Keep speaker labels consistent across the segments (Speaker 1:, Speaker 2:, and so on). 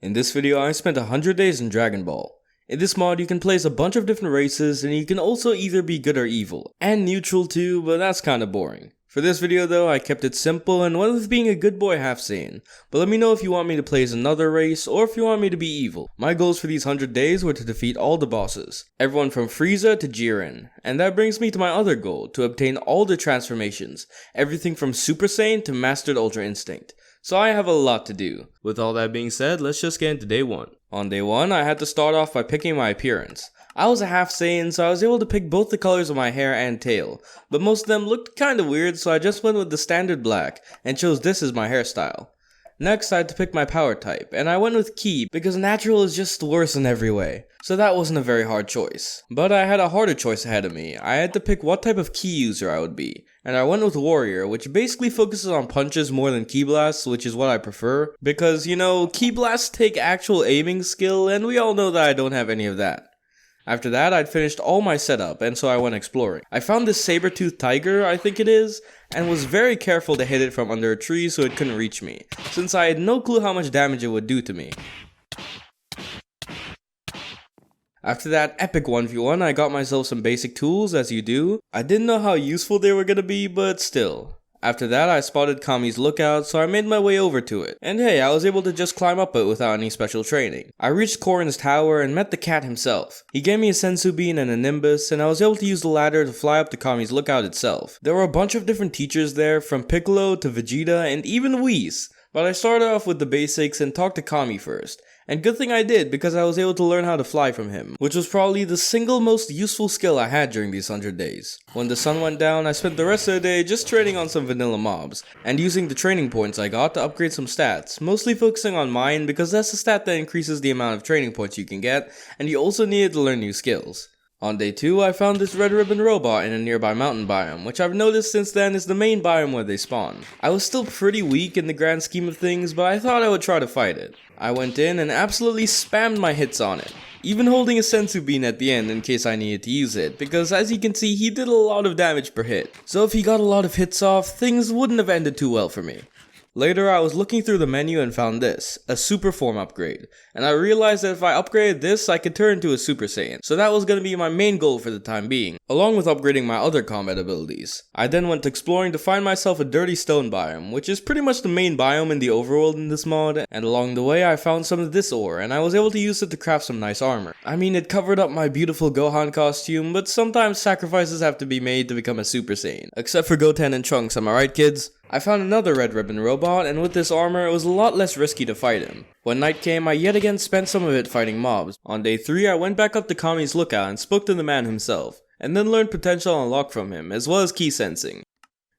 Speaker 1: In this video, I spent 100 days in Dragon Ball. In this mod, you can play as a bunch of different races, and you can also either be good or evil, and neutral too, but that's kinda boring. For this video though, I kept it simple and went with being a good boy half Saiyan, but let me know if you want me to play as another race, or if you want me to be evil. My goals for these 100 days were to defeat all the bosses, everyone from Frieza to Jiren, and that brings me to my other goal, to obtain all the transformations, everything from Super Saiyan to Mastered Ultra Instinct. So I have a lot to do. With all that being said, let's just get into day 1. On day 1, I had to start off by picking my appearance. I was a half Saiyan, so I was able to pick both the colors of my hair and tail, but most of them looked kinda weird, so I just went with the standard black, and chose this as my hairstyle. Next, I had to pick my power type, and I went with Ki, because natural is just worse in every way, so that wasn't a very hard choice. But I had a harder choice ahead of me. I had to pick what type of Ki user I would be, and I went with Warrior, which basically focuses on punches more than Ki blasts, which is what I prefer, because, you know, Ki blasts take actual aiming skill, and we all know that I don't have any of that. After that, I'd finished all my setup, and so I went exploring. I found this saber-toothed tiger, I think it is, and was very careful to hit it from under a tree so it couldn't reach me, since I had no clue how much damage it would do to me. After that epic 1v1, I got myself some basic tools, as you do. I didn't know how useful they were gonna be, but still. After that, I spotted Kami's lookout, so I made my way over to it. And hey, I was able to just climb up it without any special training. I reached Korin's tower and met the cat himself. He gave me a sensu bean and a nimbus, and I was able to use the ladder to fly up to Kami's lookout itself. There were a bunch of different teachers there, from Piccolo to Vegeta and even Whis. But I started off with the basics and talked to Kami first. And good thing I did, because I was able to learn how to fly from him, which was probably the single most useful skill I had during these 100 days. When the sun went down, I spent the rest of the day just training on some vanilla mobs, and using the training points I got to upgrade some stats, mostly focusing on mine because that's the stat that increases the amount of training points you can get, and you also needed to learn new skills. On day 2, I found this red ribbon robot in a nearby mountain biome, which I've noticed since then is the main biome where they spawn. I was still pretty weak in the grand scheme of things, but I thought I would try to fight it. I went in and absolutely spammed my hits on it, even holding a sensu bean at the end in case I needed to use it, because as you can see he did a lot of damage per hit. So if he got a lot of hits off, things wouldn't have ended too well for me. Later, I was looking through the menu and found this, a super form upgrade, and I realized that if I upgraded this, I could turn into a Super Saiyan, so that was going to be my main goal for the time being, along with upgrading my other combat abilities. I then went exploring to find myself a dirty stone biome, which is pretty much the main biome in the overworld in this mod, and along the way I found some of this ore, and I was able to use it to craft some nice armor. I mean, it covered up my beautiful Gohan costume, but sometimes sacrifices have to be made to become a Super Saiyan. Except for Goten and Trunks, am I right, kids? I found another red ribbon robot, and with this armor, it was a lot less risky to fight him. When night came, I yet again spent some of it fighting mobs. On day 3, I went back up to Kami's lookout and spoke to the man himself, and then learned potential unlock from him, as well as ki sensing.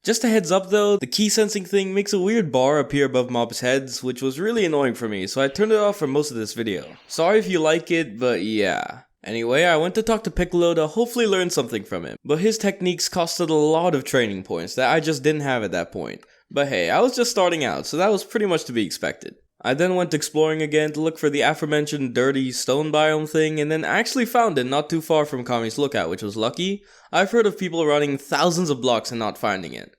Speaker 1: Just a heads up though, the ki sensing thing makes a weird bar appear above mobs' heads, which was really annoying for me, so I turned it off for most of this video. Sorry if you like it, but yeah. Anyway, I went to talk to Piccolo to hopefully learn something from him, but his techniques costed a lot of training points that I just didn't have at that point. But hey, I was just starting out, so that was pretty much to be expected. I then went exploring again to look for the aforementioned dirty stone biome thing, and then actually found it not too far from Kami's lookout, which was lucky. I've heard of people running thousands of blocks and not finding it.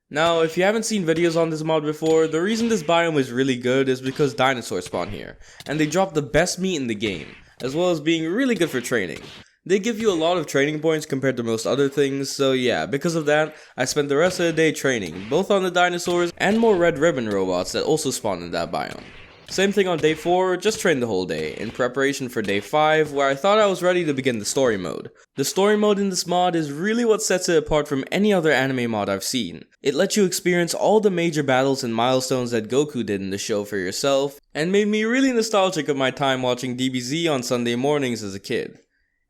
Speaker 1: Now, if you haven't seen videos on this mod before, the reason this biome is really good is because dinosaurs spawn here, and they drop the best meat in the game, as well as being really good for training. They give you a lot of training points compared to most other things, so yeah, because of that, I spent the rest of the day training, both on the dinosaurs and more red ribbon robots that also spawn in that biome. Same thing on day 4, just trained the whole day, in preparation for day 5, where I thought I was ready to begin the story mode. The story mode in this mod is really what sets it apart from any other anime mod I've seen. It lets you experience all the major battles and milestones that Goku did in the show for yourself, and made me really nostalgic of my time watching DBZ on Sunday mornings as a kid.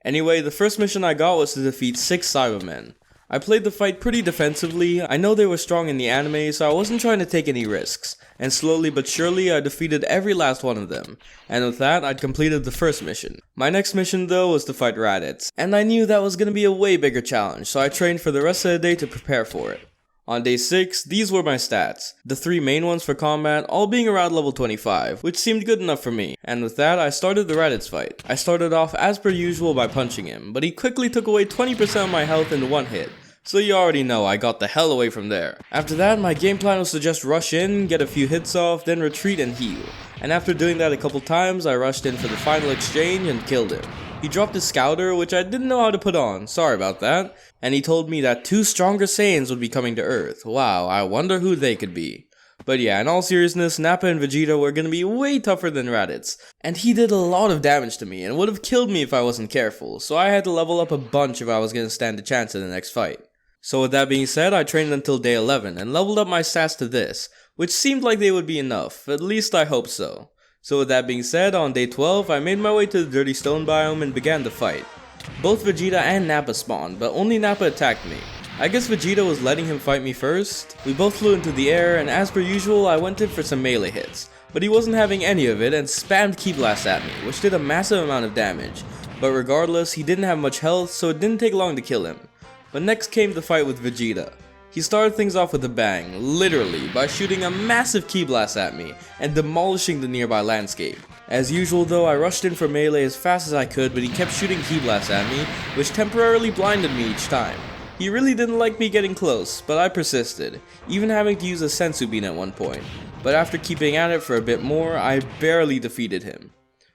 Speaker 1: Anyway, the first mission I got was to defeat 6 Cybermen. I played the fight pretty defensively. I know they were strong in the anime, so I wasn't trying to take any risks, and slowly but surely I defeated every last one of them, and with that I'd completed the first mission. My next mission though was to fight Raditz, and I knew that was gonna be a way bigger challenge, so I trained for the rest of the day to prepare for it. On day 6, these were my stats, the 3 main ones for combat, all being around level 25, which seemed good enough for me, and with that I started the Raditz fight. I started off as per usual by punching him, but he quickly took away 20% of my health in one hit, So you already know I got the hell away from there. After that, my game plan was to just rush in, get a few hits off, then retreat and heal. And after doing that a couple times, I rushed in for the final exchange and killed him. He dropped his scouter, which I didn't know how to put on, sorry about that, and he told me that 2 stronger Saiyans would be coming to Earth. Wow, I wonder who they could be. But yeah, in all seriousness, Nappa and Vegeta were gonna be way tougher than Raditz, and he did a lot of damage to me and would have killed me if I wasn't careful, so I had to level up a bunch if I was gonna stand a chance in the next fight. So with that being said, I trained until day 11 and leveled up my stats to this, which seemed like they would be enough, at least I hope so. So with that being said, on day 12, I made my way to the Dirty Stone biome and began the fight. Both Vegeta and Nappa spawned, but only Nappa attacked me. I guess Vegeta was letting him fight me first. We both flew into the air, and as per usual, I went in for some melee hits. But he wasn't having any of it and spammed Ki Blast at me, which did a massive amount of damage. But regardless, he didn't have much health, so it didn't take long to kill him. But next came the fight with Vegeta. He started things off with a bang, literally, by shooting a massive Ki Blast at me and demolishing the nearby landscape. As usual though, I rushed in for melee as fast as I could, but he kept shooting Ki Blasts at me, which temporarily blinded me each time. He really didn't like me getting close, but I persisted, even having to use a Senzu Bean at one point. But after keeping at it for a bit more, I barely defeated him.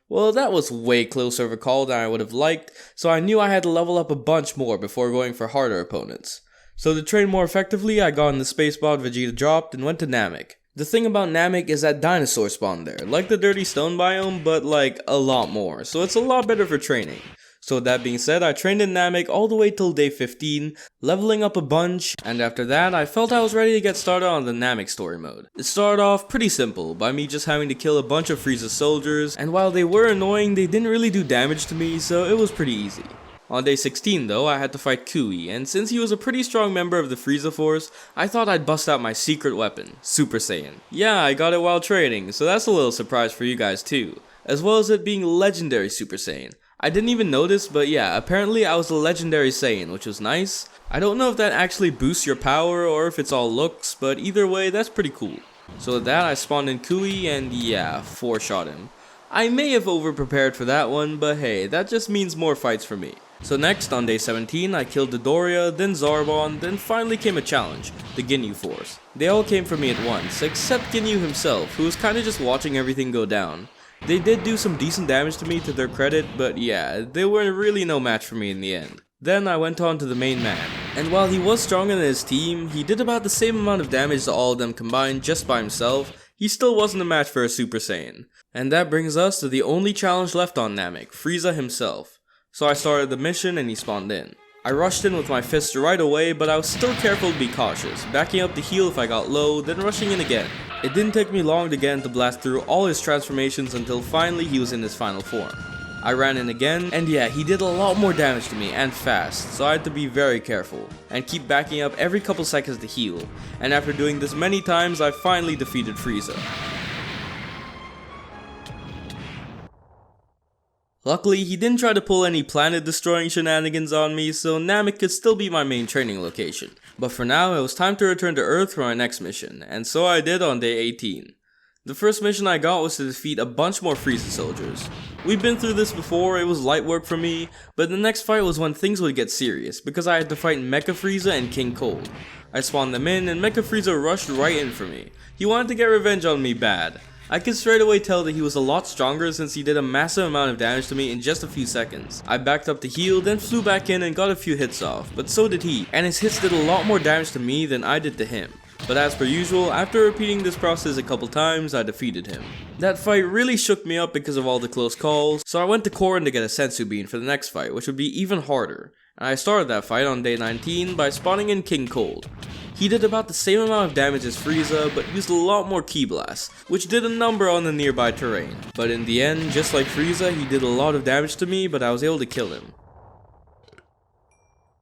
Speaker 1: Well, that was way closer of a call than I would have liked, so I knew I had to level up a bunch more before going for harder opponents. So to train more effectively, I got in the space pod Vegeta dropped and went to Namek. The thing about Namek is that dinosaurs spawn there, like the Dirty Stone biome, but like a lot more, so it's a lot better for training. So with that being said, I trained in Namek all the way till day 15, leveling up a bunch, and after that, I felt I was ready to get started on the Namek story mode. It started off pretty simple, by me just having to kill a bunch of Frieza's soldiers, and while they were annoying, they didn't really do damage to me, so it was pretty easy. On day 16 though, I had to fight Kui, and since he was a pretty strong member of the Frieza Force, I thought I'd bust out my secret weapon, Super Saiyan. Yeah, I got it while training, so that's a little surprise for you guys too, as well as it being legendary Super Saiyan. I didn't even notice, but yeah, apparently I was a legendary Saiyan, which was nice. I don't know if that actually boosts your power or if it's all looks, but either way, that's pretty cool. So with that, I spawned in Kui and yeah, 4-shot him. I may have over-prepared for that one, but hey, that just means more fights for me. So next, on day 17, I killed Dodoria, then Zarbon, then finally came a challenge, the Ginyu Force. They all came for me at once, except Ginyu himself, who was kinda just watching everything go down. They did do some decent damage to me to their credit, but yeah, they were really no match for me in the end. Then I went on to the main man, and while he was stronger than his team, he did about the same amount of damage to all of them combined just by himself. He still wasn't a match for a Super Saiyan. And that brings us to the only challenge left on Namek, Frieza himself. So I started the mission and he spawned in. I rushed in with my fists right away, but I was still careful to be cautious, backing up to heal if I got low, then rushing in again. It didn't take me long to get him to blast through all his transformations until finally he was in his final form. I ran in again, and yeah, he did a lot more damage to me and fast, so I had to be very careful, and keep backing up every couple seconds to heal, and after doing this many times, I finally defeated Frieza. Luckily, he didn't try to pull any planet-destroying shenanigans on me, so Namek could still be my main training location. But for now, it was time to return to Earth for my next mission, and so I did on day 18. The first mission I got was to defeat a bunch more Frieza soldiers. We've been through this before, it was light work for me, but the next fight was when things would get serious, because I had to fight Mecha Frieza and King Cold. I spawned them in, and Mecha Frieza rushed right in for me. He wanted to get revenge on me bad. I could straight away tell that he was a lot stronger since he did a massive amount of damage to me in just a few seconds. I backed up to heal, then flew back in and got a few hits off, but so did he, and his hits did a lot more damage to me than I did to him. But as per usual, after repeating this process a couple times, I defeated him. That fight really shook me up because of all the close calls, so I went to Korin to get a Senzu Bean for the next fight, which would be even harder. And I started that fight on day 19 by spawning in King Cold. He did about the same amount of damage as Frieza, but used a lot more Ki Blasts, which did a number on the nearby terrain. But in the end, just like Frieza, he did a lot of damage to me, but I was able to kill him.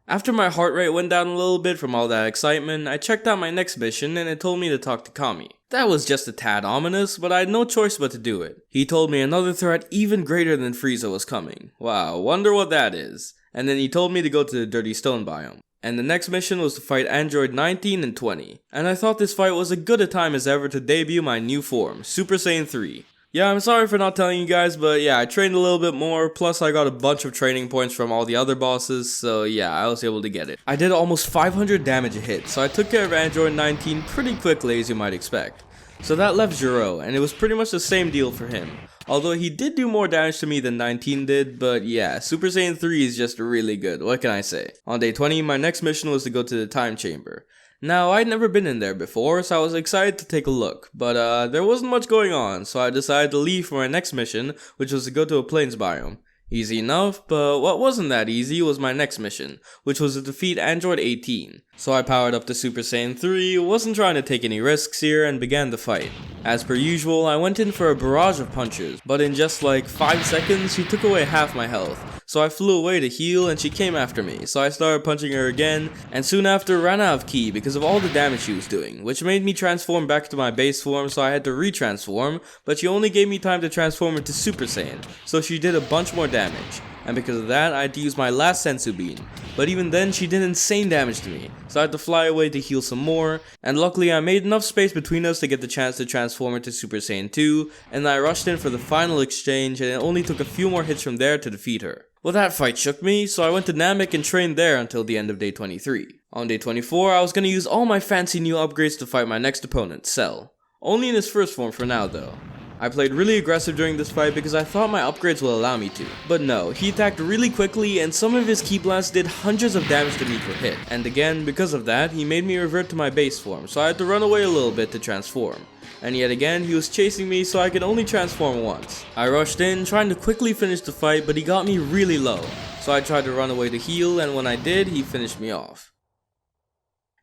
Speaker 1: After my heart rate went down a little bit from all that excitement, I checked out my next mission and it told me to talk to Kami. That was just a tad ominous, but I had no choice but to do it. He told me another threat even greater than Frieza was coming. Wow, wonder what that is. And then he told me to go to the Dirty Stone biome. And the next mission was to fight Android 19 and 20. And I thought this fight was as good a time as ever to debut my new form, Super Saiyan 3. Yeah, I'm sorry for not telling you guys, but yeah, I trained a little bit more, plus I got a bunch of training points from all the other bosses, so yeah, I was able to get it. I did almost 500 damage a hit, so I took care of Android 19 pretty quickly as you might expect. So that left Zero, and it was pretty much the same deal for him. Although he did do more damage to me than 19 did, but yeah, Super Saiyan 3 is just really good, what can I say. On day 20, my next mission was to go to the time chamber. Now, I'd never been in there before, so I was excited to take a look, but there wasn't much going on, so I decided to leave for my next mission, which was to go to a plains biome. Easy enough, but what wasn't that easy was my next mission, which was to defeat Android 18. So I powered up to Super Saiyan 3, wasn't trying to take any risks here, and began the fight. As per usual, I went in for a barrage of punches, but in just like 5 seconds, she took away half my health. So I flew away to heal and she came after me, so I started punching her again, and soon after ran out of ki because of all the damage she was doing, which made me transform back to my base form, so I had to retransform, but she only gave me time to transform into Super Saiyan, so she did a bunch more damage. And because of that, I had to use my last Sensu Bean. But even then, she did insane damage to me, so I had to fly away to heal some more, and luckily I made enough space between us to get the chance to transform into Super Saiyan 2, and I rushed in for the final exchange, and it only took a few more hits from there to defeat her. Well, that fight shook me, so I went to Namek and trained there until the end of day 23. On day 24, I was going to use all my fancy new upgrades to fight my next opponent, Cell. Only in his first form for now though. I played really aggressive during this fight because I thought my upgrades will allow me to. But no, he attacked really quickly and some of his ki blasts did hundreds of damage to me per hit. And again, because of that, he made me revert to my base form, so I had to run away a little bit to transform. And yet again, he was chasing me, so I could only transform once. I rushed in, trying to quickly finish the fight, but he got me really low. So I tried to run away to heal, and when I did, he finished me off.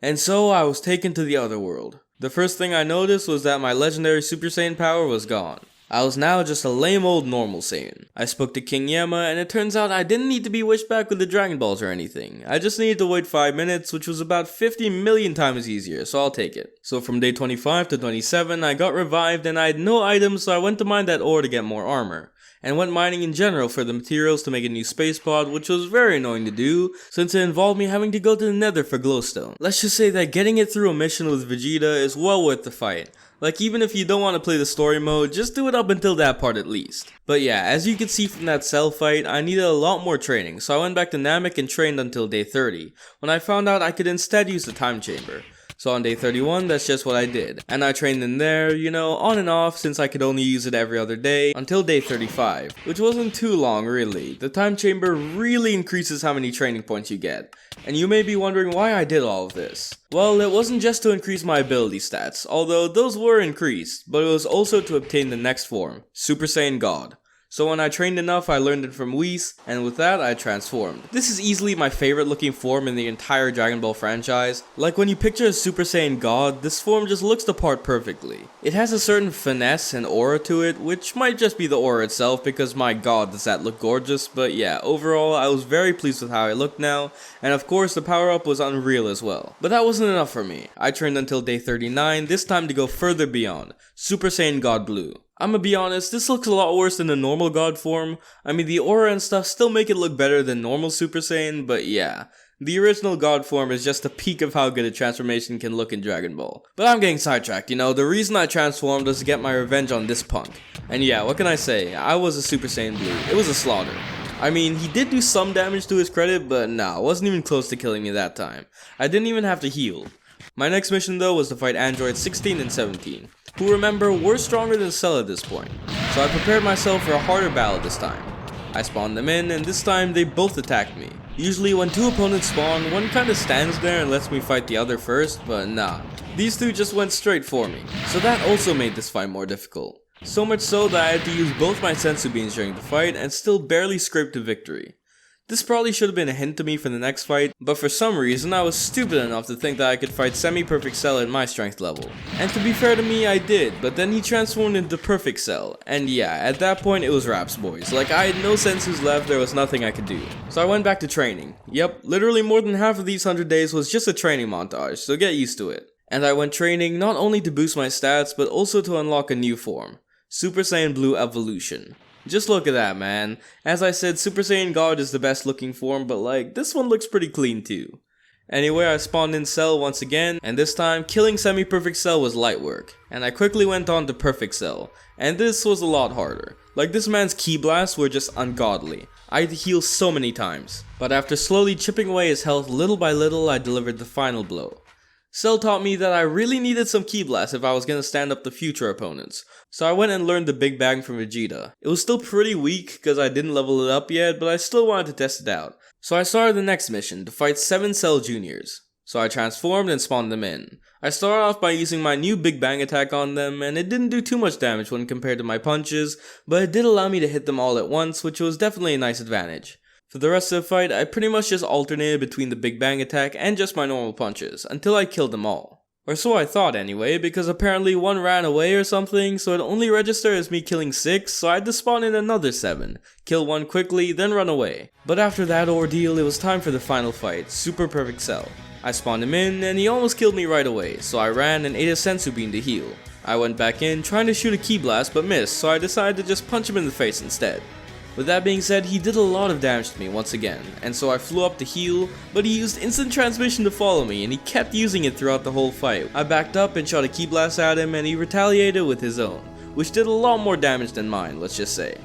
Speaker 1: And so I was taken to the other world. The first thing I noticed was that my legendary Super Saiyan power was gone. I was now just a lame old normal Saiyan. I spoke to King Yama, and it turns out I didn't need to be wished back with the Dragon Balls or anything. I just needed to wait 5 minutes, which was about 50 million times easier, so I'll take it. So from day 25 to 27, I got revived and I had no items, so I went to mine that ore to get more armor. And went mining in general for the materials to make a new space pod, which was very annoying to do, since it involved me having to go to the nether for glowstone. Let's just say that getting it through a mission with Vegeta is well worth the fight. Like, even if you don't want to play the story mode, just do it up until that part at least. But yeah, as you can see from that Cell fight, I needed a lot more training, so I went back to Namek and trained until day 30, when I found out I could instead use the time chamber. So on day 31, that's just what I did, and I trained in there, you know, on and off since I could only use it every other day, until day 35, which wasn't too long really. The time chamber really increases how many training points you get, and you may be wondering why I did all of this. Well, it wasn't just to increase my ability stats, although those were increased, but it was also to obtain the next form, Super Saiyan God. So when I trained enough, I learned it from Whis, and with that, I transformed. This is easily my favorite looking form in the entire Dragon Ball franchise. Like when you picture a Super Saiyan God, this form just looks the part perfectly. It has a certain finesse and aura to it, which might just be the aura itself because my god does that look gorgeous, but yeah, overall, I was very pleased with how I look now, and of course the power up was unreal as well. But that wasn't enough for me. I trained until day 39, this time to go further beyond, Super Saiyan God Blue. I'ma be honest, this looks a lot worse than the normal God form. I mean, the aura and stuff still make it look better than normal Super Saiyan, but yeah. The original God form is just a peak of how good a transformation can look in Dragon Ball. But I'm getting sidetracked, you know, the reason I transformed was to get my revenge on this punk. And yeah, what can I say, I was a Super Saiyan Blue, it was a slaughter. I mean, he did do some damage to his credit, but nah, wasn't even close to killing me that time. I didn't even have to heal. My next mission though was to fight Android 16 and 17. Who, remember, were stronger than Cell at this point, so I prepared myself for a harder battle this time. I spawned them in, and this time they both attacked me. Usually when two opponents spawn, one kinda stands there and lets me fight the other first, but nah, these two just went straight for me, so that also made this fight more difficult. So much so that I had to use both my Sensu Beans during the fight and still barely scraped to victory. This probably should have been a hint to me for the next fight, but for some reason I was stupid enough to think that I could fight semi-perfect Cell at my strength level. And to be fair to me, I did, but then he transformed into perfect Cell, and yeah, at that point it was Raps boys. Like, I had no sensus left, there was nothing I could do. So I went back to training. Yep, literally more than half of these 100 days was just a training montage, so get used to it. And I went training not only to boost my stats, but also to unlock a new form, Super Saiyan Blue Evolution. Just look at that, man. As I said, Super Saiyan God is the best looking form, but like, this one looks pretty clean too. Anyway, I spawned in Cell once again, and this time, killing semi-perfect Cell was light work, and I quickly went on to perfect Cell, and this was a lot harder. Like, this man's ki blasts were just ungodly. I had to heal so many times, but after slowly chipping away his health little by little, I delivered the final blow. Cell taught me that I really needed some ki blasts if I was gonna stand up to future opponents, so I went and learned the Big Bang from Vegeta. It was still pretty weak because I didn't level it up yet, but I still wanted to test it out. So I started the next mission to fight 7 Cell Juniors. So I transformed and spawned them in. I started off by using my new Big Bang attack on them, and it didn't do too much damage when compared to my punches, but it did allow me to hit them all at once, which was definitely a nice advantage. For the rest of the fight, I pretty much just alternated between the Big Bang attack and just my normal punches, until I killed them all. Or so I thought anyway, because apparently one ran away or something, so it only registered as me killing 6, so I had to spawn in another 7, kill one quickly, then run away. But after that ordeal, it was time for the final fight, Super Perfect Cell. I spawned him in, and he almost killed me right away, so I ran and ate a sensu bean to heal. I went back in, trying to shoot a ki blast, but missed, so I decided to just punch him in the face instead. With that being said, he did a lot of damage to me once again, and so I flew up to heal, but he used instant transmission to follow me, and he kept using it throughout the whole fight. I backed up and shot a ki blast at him, and he retaliated with his own, which did a lot more damage than mine, let's just say.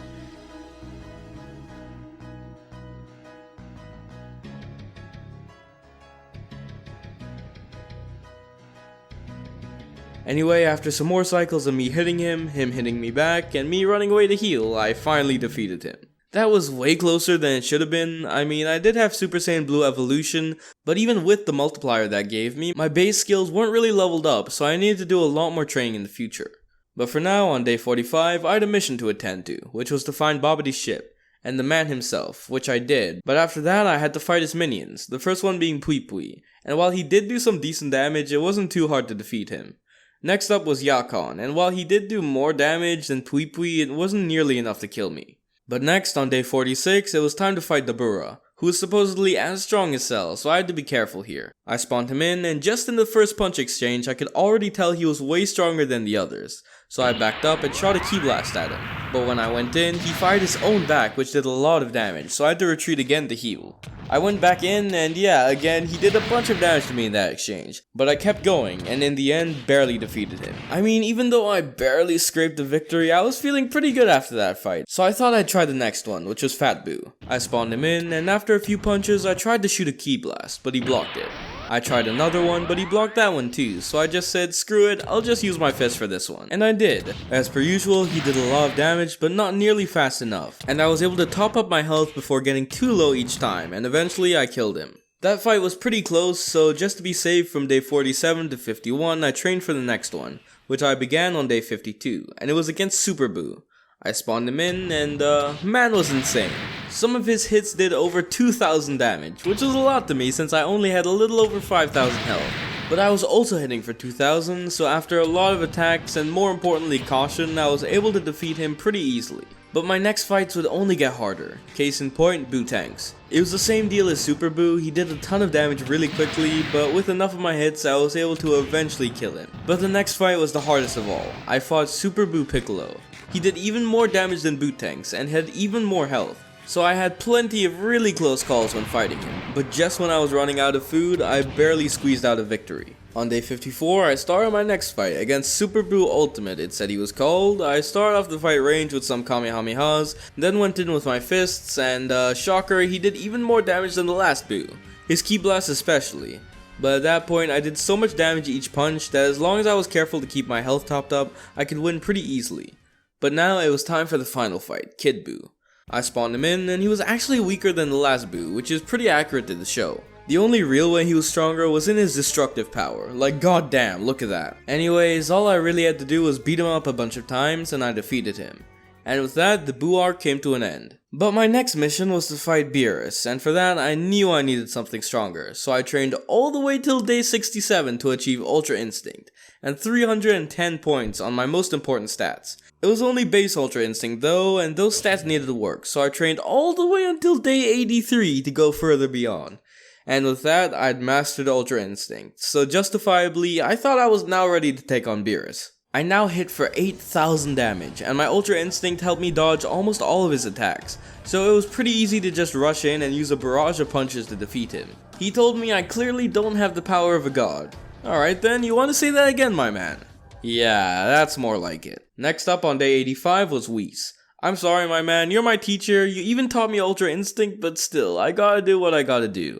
Speaker 1: Anyway, after some more cycles of me hitting him hitting me back, and me running away to heal, I finally defeated him. That was way closer than it should have been. I mean, I did have Super Saiyan Blue evolution, but even with the multiplier that gave me, my base skills weren't really leveled up, so I needed to do a lot more training in the future. But for now, on day 45, I had a mission to attend to, which was to find Babidi's ship, and the man himself, which I did, but after that I had to fight his minions, the first one being Pui Pui, and while he did do some decent damage, it wasn't too hard to defeat him. Next up was Yakon, and while he did do more damage than Pui Pui, it wasn't nearly enough to kill me. But next, on day 46, it was time to fight Dabura, who was supposedly as strong as Cell, so I had to be careful here. I spawned him in, and just in the first punch exchange, I could already tell he was way stronger than the others, so I backed up and shot a ki blast at him. But when I went in, he fired his own back, which did a lot of damage, so I had to retreat again to heal. I went back in, and yeah, again, he did a bunch of damage to me in that exchange. But I kept going, and in the end, barely defeated him. I mean, even though I barely scraped the victory, I was feeling pretty good after that fight. So I thought I'd try the next one, which was Fat Boo. I spawned him in, and after a few punches, I tried to shoot a ki blast, but he blocked it. I tried another one, but he blocked that one too, so I just said, screw it, I'll just use my fist for this one. And I did. As per usual, he did a lot of damage, but not nearly fast enough, and I was able to top up my health before getting too low each time, and eventually I killed him. That fight was pretty close, so just to be safe from day 47 to 51, I trained for the next one, which I began on day 52, and it was against Super Boo. I spawned him in, and man was insane. Some of his hits did over 2,000 damage, which was a lot to me since I only had a little over 5,000 health. But I was also hitting for 2,000, so after a lot of attacks and more importantly caution, I was able to defeat him pretty easily. But my next fights would only get harder. Case in point, Boo Tanks. It was the same deal as Super Boo, he did a ton of damage really quickly, but with enough of my hits I was able to eventually kill him. But the next fight was the hardest of all. I fought Super Boo Piccolo. He did even more damage than Boo Tanks and had even more health. So I had plenty of really close calls when fighting him, but just when I was running out of food, I barely squeezed out a victory. On day 54, I started my next fight against Super Boo Ultimate, it said he was called. I started off the fight range with some Kamehamehas, then went in with my fists, and shocker, he did even more damage than the last Boo, his ki blast especially. But at that point, I did so much damage each punch that as long as I was careful to keep my health topped up, I could win pretty easily. But now it was time for the final fight, Kid Boo. I spawned him in, and he was actually weaker than the last Boo, which is pretty accurate to the show. The only real way he was stronger was in his destructive power, like goddamn, look at that. Anyways, all I really had to do was beat him up a bunch of times, and I defeated him. And with that, the Boo arc came to an end. But my next mission was to fight Beerus, and for that I knew I needed something stronger, so I trained all the way till day 67 to achieve Ultra Instinct, and 310 points on my most important stats. It was only base Ultra Instinct though, and those stats needed work, so I trained all the way until day 83 to go further beyond. And with that, I'd mastered Ultra Instinct, so justifiably, I thought I was now ready to take on Beerus. I now hit for 8,000 damage, and my Ultra Instinct helped me dodge almost all of his attacks, so it was pretty easy to just rush in and use a barrage of punches to defeat him. He told me I clearly don't have the power of a god. Alright then, you want to say that again, my man? Yeah, that's more like it. Next up on day 85 was Whis. I'm sorry, my man, you're my teacher, you even taught me Ultra Instinct, but still, I gotta do what I gotta do.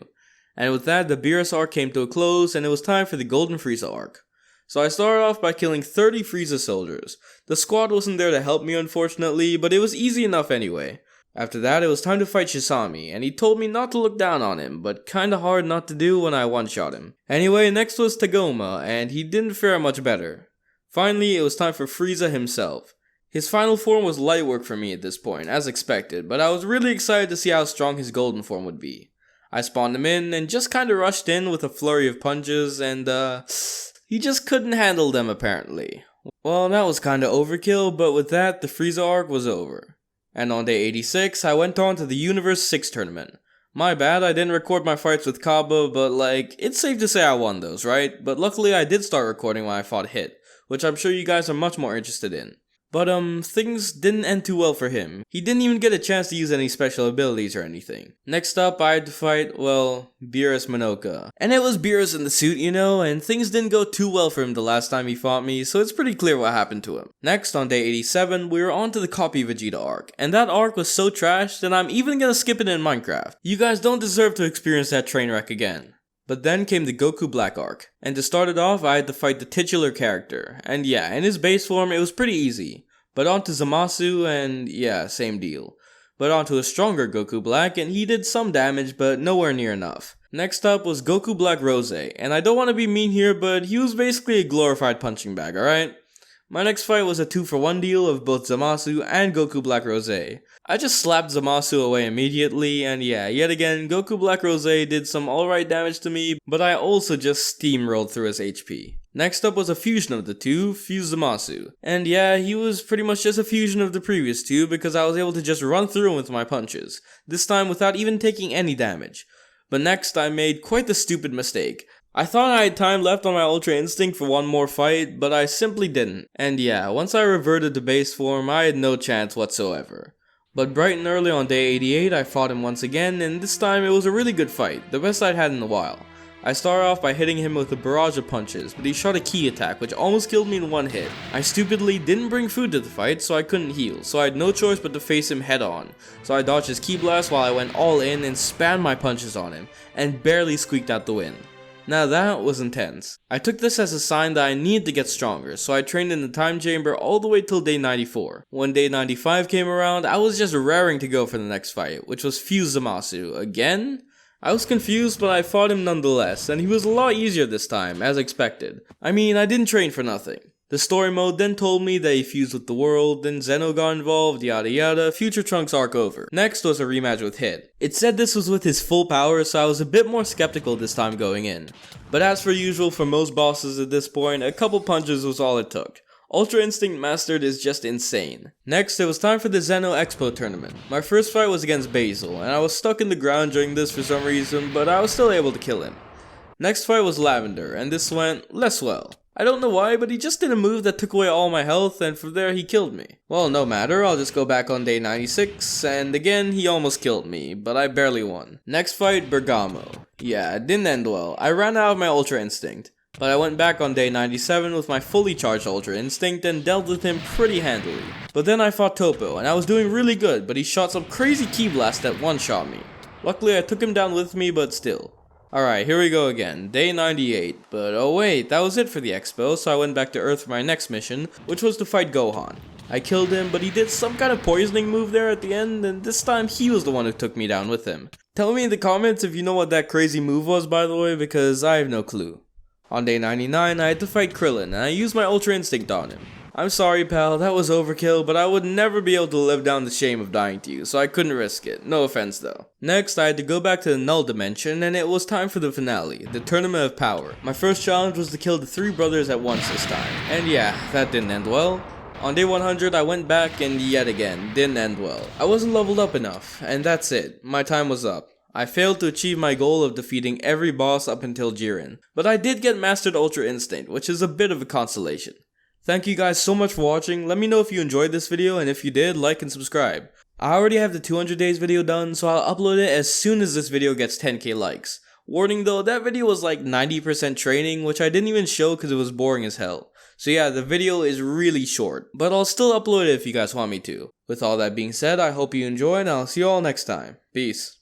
Speaker 1: And with that, the Beerus arc came to a close, and it was time for the Golden Frieza Arc. So I started off by killing 30 Frieza soldiers. The squad wasn't there to help me unfortunately, but it was easy enough anyway. After that, it was time to fight Shisami, and he told me not to look down on him, but kinda hard not to do when I one-shot him. Anyway, next was Tagoma, and he didn't fare much better. Finally, it was time for Frieza himself. His final form was light work for me at this point, as expected, but I was really excited to see how strong his golden form would be. I spawned him in, and just kinda rushed in with a flurry of punches, and he just couldn't handle them apparently. Well, that was kinda overkill, but with that, the Frieza arc was over. And on day 86, I went on to the Universe 6 tournament. My bad, I didn't record my fights with Kaba, but it's safe to say I won those, right? But luckily I did start recording when I fought Hit, which I'm sure you guys are much more interested in. But things didn't end too well for him. He didn't even get a chance to use any special abilities or anything. Next up, I had to fight, well, Beerus Minoka. And it was Beerus in the suit, you know, and things didn't go too well for him the last time he fought me, so it's pretty clear what happened to him. Next, on day 87, we were on to the Copy Vegeta Arc, and that arc was so trash that I'm even gonna skip it in Minecraft. You guys don't deserve to experience that train wreck again. But then came the Goku Black Arc, and to start it off, I had to fight the titular character, and yeah, in his base form, it was pretty easy. But onto Zamasu, and yeah, same deal. But onto a stronger Goku Black, and he did some damage, but nowhere near enough. Next up was Goku Black Rose, and I don't want to be mean here, but he was basically a glorified punching bag, alright? My next fight was a 2-for-1 deal of both Zamasu and Goku Black Rose. I just slapped Zamasu away immediately, and yeah, yet again, Goku Black Rose did some alright damage to me, but I also just steamrolled through his HP. Next up was a fusion of the two, Fuse Zamasu. And yeah, he was pretty much just a fusion of the previous two because I was able to just run through him with my punches, this time without even taking any damage. But next, I made quite the stupid mistake. I thought I had time left on my Ultra Instinct for one more fight, but I simply didn't. And yeah, once I reverted to base form, I had no chance whatsoever. But bright and early on day 88, I fought him once again, and this time it was a really good fight, the best I'd had in a while. I started off by hitting him with a barrage of punches, but he shot a key attack which almost killed me in one hit. I stupidly didn't bring food to the fight, so I couldn't heal, so I had no choice but to face him head on. So I dodged his ki blast while I went all in and spammed my punches on him, and barely squeaked out the win. Now that was intense. I took this as a sign that I needed to get stronger, so I trained in the time chamber all the way till day 94. When day 95 came around, I was just raring to go for the next fight, which was Fuse Zamasu. Again? I was confused, but I fought him nonetheless, and he was a lot easier this time, as expected. I mean, I didn't train for nothing. The story mode then told me that he fused with the world, then Zeno got involved, yada yada, Future Trunks arc over. Next was a rematch with Hit. It said this was with his full power, so I was a bit more skeptical this time going in. But as per usual for most bosses at this point, a couple punches was all it took. Ultra Instinct Mastered is just insane. Next, it was time for the Zeno Expo tournament. My first fight was against Basil, and I was stuck in the ground during this for some reason, but I was still able to kill him. Next fight was Lavender, and this went less well. I don't know why, but he just did a move that took away all my health, and from there he killed me. Well, no matter, I'll just go back on day 96, and again, he almost killed me, but I barely won. Next fight, Bergamo. Yeah, it didn't end well. I ran out of my Ultra Instinct. But I went back on day 97 with my fully charged Ultra Instinct and dealt with him pretty handily. But then I fought Topo, and I was doing really good, but he shot some crazy ki blast that one-shot me. Luckily I took him down with me, but still. Alright, here we go again, day 98, but oh wait, that was it for the Expo, so I went back to Earth for my next mission, which was to fight Gohan. I killed him, but he did some kind of poisoning move there at the end, and this time he was the one who took me down with him. Tell me in the comments if you know what that crazy move was, by the way, because I have no clue. On day 99, I had to fight Krillin, and I used my Ultra Instinct on him. I'm sorry pal, that was overkill, but I would never be able to live down the shame of dying to you, so I couldn't risk it. No offense though. Next, I had to go back to the Null Dimension, and it was time for the finale, the Tournament of Power. My first challenge was to kill the 3 brothers at once this time. And yeah, that didn't end well. On day 100, I went back, and yet again, didn't end well. I wasn't leveled up enough, and that's it. My time was up. I failed to achieve my goal of defeating every boss up until Jiren, but I did get Mastered Ultra Instinct, which is a bit of a consolation. Thank you guys so much for watching. Let me know if you enjoyed this video, and if you did, like and subscribe. I already have the 200 days video done, so I'll upload it as soon as this video gets 10k likes. Warning though, that video was like 90% training, which I didn't even show because it was boring as hell. So yeah, the video is really short, but I'll still upload it if you guys want me to. With all that being said, I hope you enjoyed, and I'll see you all next time. Peace.